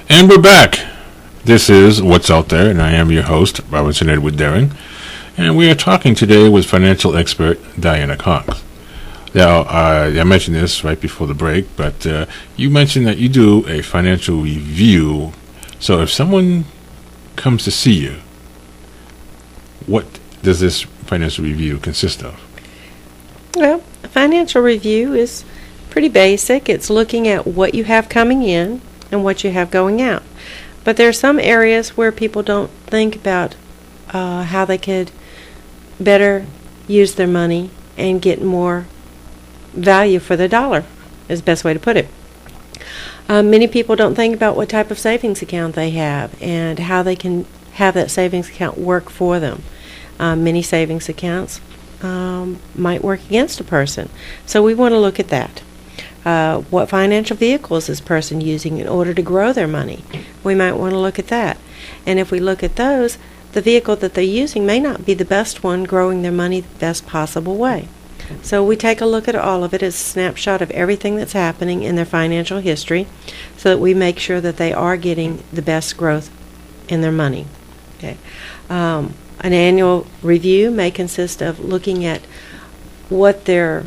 And we're back. This is What's Out There, and I am your host, Robinson Edward Daring. And we are talking today with financial expert Diana Cox. Now, I mentioned this right before the break, but you mentioned that you do a financial review. So if someone comes to see you, what does this financial review consist of? Well, a financial review is pretty basic. It's looking at what you have coming in and what you have going out. But there are some areas where people don't think about how they could better use their money and get more value for the dollar, is the best way to put it. Many people don't think about what type of savings account they have and how they can have that savings account work for them. Many savings accounts might work against a person. So we want to look at that. What financial vehicle is this person using in order to grow their money? We might want to look at that. And if we look at those, the vehicle that they're using may not be the best one growing their money the best possible way. So we take a look at all of it as a snapshot of everything that's happening in their financial history so that we make sure that they are getting the best growth in their money. Okay. An annual review may consist of looking at what their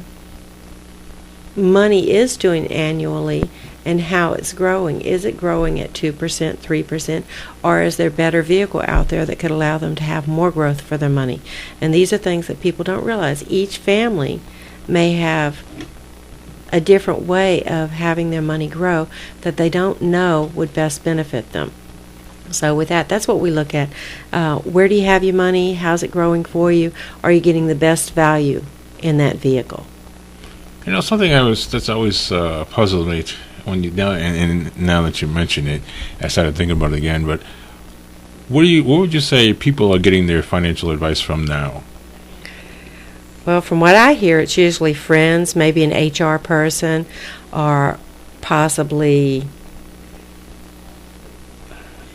money is doing annually and how it's growing. Is it growing at 2%, 3%, or is there a better vehicle out there that could allow them to have more growth for their money? And these are things that people don't realize. Each family may have a different way of having their money grow that they don't know would best benefit them. So with that, that's what we look at. Where do you have your money? How's it growing for you? Are you getting the best value in that vehicle? You know, something that's always puzzled me when you now that you mention it, I started thinking about it again. But what would you say people are getting their financial advice from now? Well, from what I hear, it's usually friends, maybe an HR person, or possibly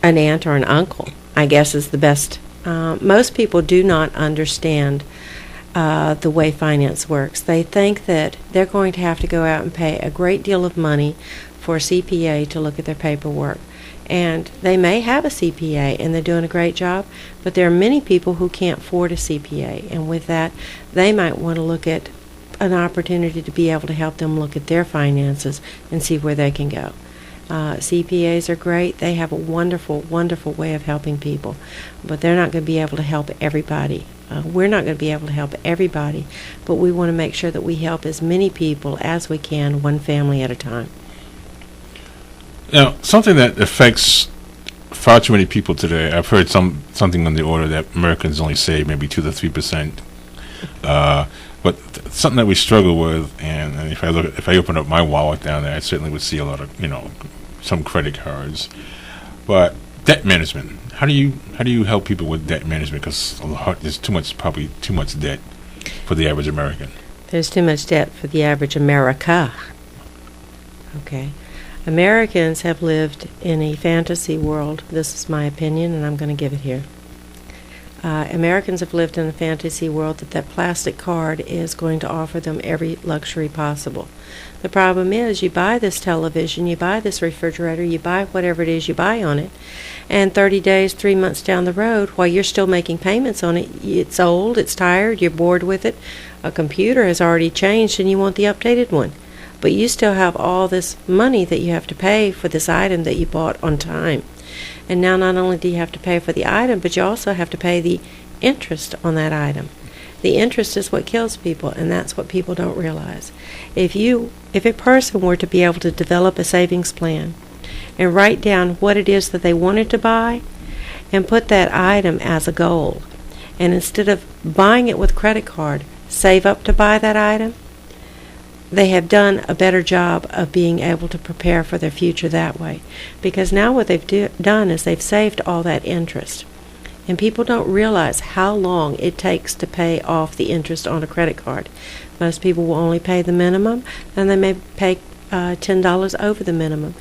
an aunt or an uncle, I guess is the best. Most people do not understand the way finance works. They think that they're going to have to go out and pay a great deal of money for a CPA to look at their paperwork. And they may have a CPA and they're doing a great job, but there are many people who can't afford a CPA. And with that, they might want to look at an opportunity to be able to help them look at their finances and see where they can go. CPAs are great. They have a wonderful, wonderful way of helping people, but they're not going to be able to help everybody. We're not going to be able to help everybody, but we want to make sure that we help as many people as we can, one family at a time. Now, something that affects far too many people today, I've heard something on the order that Americans only save maybe 2 to 3%. But something that we struggle with, and if I open up my wallet down there, I certainly would see a lot of, some credit cards. But debt management, how do you help people with debt management? Because there's probably too much debt for the average American. There's too much debt for the average America. Okay. Americans have lived in a fantasy world. This is my opinion, and I'm going to give it here. Americans have lived in a fantasy world that plastic card is going to offer them every luxury possible. The problem is you buy this television, you buy this refrigerator, you buy whatever it is you buy on it, and 30 days, 3 months down the road, while you're still making payments on it, it's old, it's tired, you're bored with it, a computer has already changed and you want the updated one. But you still have all this money that you have to pay for this item that you bought on time. And now not only do you have to pay for the item, but you also have to pay the interest on that item. The interest is what kills people, and that's what people don't realize. If a person were to be able to develop a savings plan and write down what it is that they wanted to buy and put that item as a goal, and instead of buying it with credit card, save up to buy that item, they have done a better job of being able to prepare for their future that way. Because now what they've done is they've saved all that interest. And people don't realize how long it takes to pay off the interest on a credit card. Most people will only pay the minimum, and they may pay $10 over the minimum.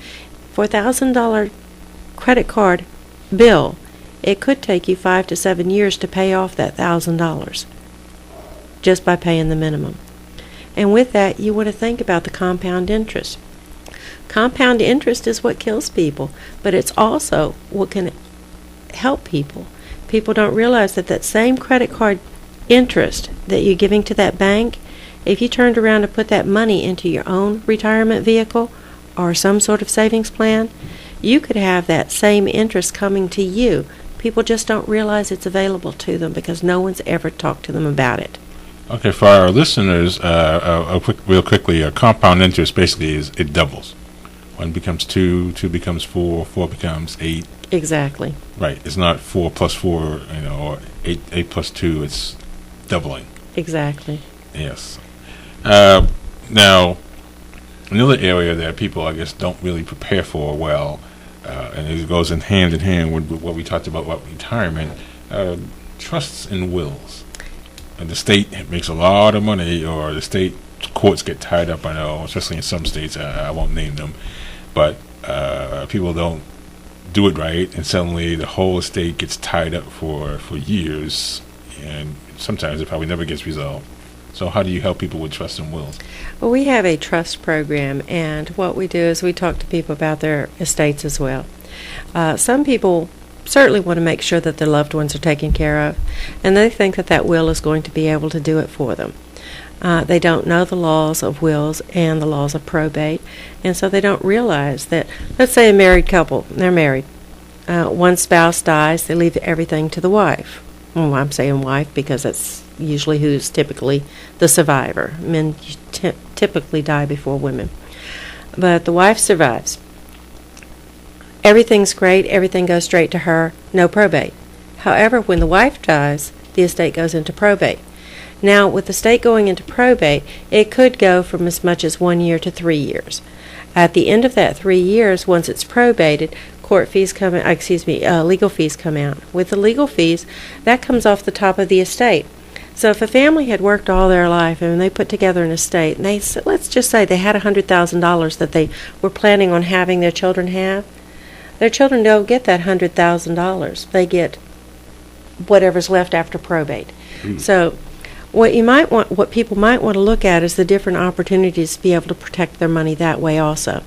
For a $1,000 credit card bill, it could take you 5 to 7 years to pay off that $1,000 just by paying the minimum. And with that, you want to think about the compound interest. Compound interest is what kills people, but it's also what can help people. People don't realize that that same credit card interest that you're giving to that bank, if you turned around and put that money into your own retirement vehicle or some sort of savings plan, you could have that same interest coming to you. People just don't realize it's available to them because no one's ever talked to them about it. Okay, for our listeners, real quickly, compound interest basically is it doubles. 1 becomes 2, 2 becomes 4, 4 becomes 8. Exactly. Right. It's not 4 plus 4, or 8 plus 2. It's doubling. Exactly. Yes. Now, another area that people, I guess, don't really prepare for well, and it goes in hand with what we talked about retirement, trusts and wills. And the state makes a lot of money, or the state courts get tied up, I know, especially in some states, I won't name them, but people don't do it right, and suddenly the whole estate gets tied up for years, and sometimes it probably never gets resolved. So how do you help people with trusts and wills? Well, we have a trust program, and what we do is we talk to people about their estates as well. Some people certainly want to make sure that their loved ones are taken care of, and they think that that will is going to be able to do it for them. They don't know the laws of wills and the laws of probate, and so they don't realize that, let's say a married couple, they're married. One spouse dies, they leave everything to the wife. Well, I'm saying wife because that's usually who's typically the survivor. Men typically die before women. But the wife survives. Everything's great, everything goes straight to her, no probate. However, when the wife dies, the estate goes into probate. Now, with the estate going into probate, it could go from as much as 1 year to 3 years. At the end of that 3 years, once it's probated, legal fees come out. With the legal fees, that comes off the top of the estate. So if a family had worked all their life and they put together an estate, and let's just say they had $100,000 that they were planning on having their children have, their children don't get that $100,000. They get whatever's left after probate. So what people might want to look at is the different opportunities to be able to protect their money that way also.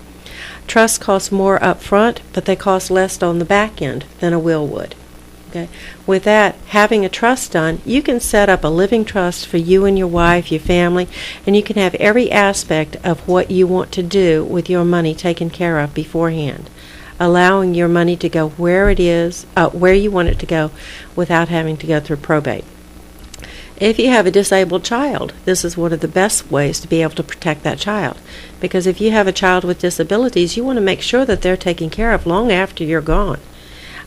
Trusts cost more up front, but they cost less on the back end than a will would. Okay. With that, having a trust done, you can set up a living trust for you and your wife, your family, and you can have every aspect of what you want to do with your money taken care of beforehand, allowing your money to go where it is, where you want it to go, without having to go through probate. If you have a disabled child, this is one of the best ways to be able to protect that child. Because if you have a child with disabilities, you want to make sure that they're taken care of long after you're gone.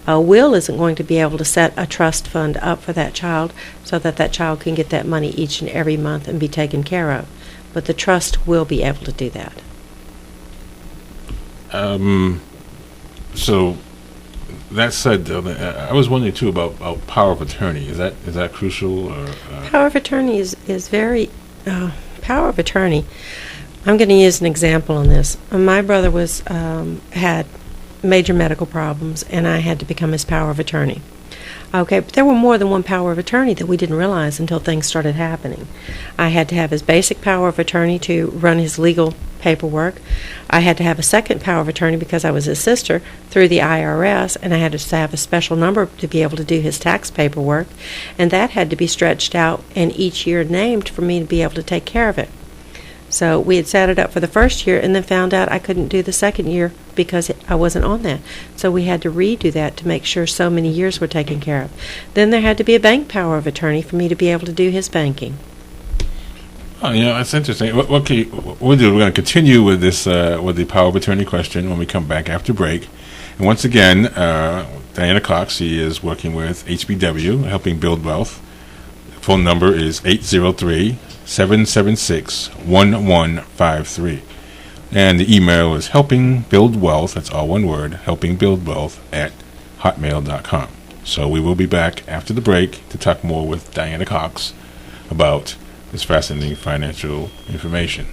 A will isn't going to be able to set a trust fund up for that child so that that child can get that money each and every month and be taken care of. But the trust will be able to do that. So that said, I was wondering too about power of attorney. Is that crucial? Or, Power of attorney is very power of attorney. I'm going to use an example on this. My brother had major medical problems, and I had to become his power of attorney. Okay, but there were more than one power of attorney that we didn't realize until things started happening. I had to have his basic power of attorney to run his legal paperwork. I had to have a second power of attorney because I was his sister through the IRS, and I had to have a special number to be able to do his tax paperwork, and that had to be stretched out and each year named for me to be able to take care of it. So we had set it up for the first year and then found out I couldn't do the second year because I wasn't on that. So we had to redo that to make sure so many years were taken care of. Then there had to be a bank power of attorney for me to be able to do his banking. Oh, that's interesting. We'll do. We're going to continue with this with the power of attorney question when we come back after break. And once again, Diana Cox, she is working with HBW, helping build wealth. The phone number is 803-776-1153. And the email is helpingbuildwealth, that's all one word, helpingbuildwealth @hotmail.com. So we will be back after the break to talk more with Diana Cox about this fascinating financial information.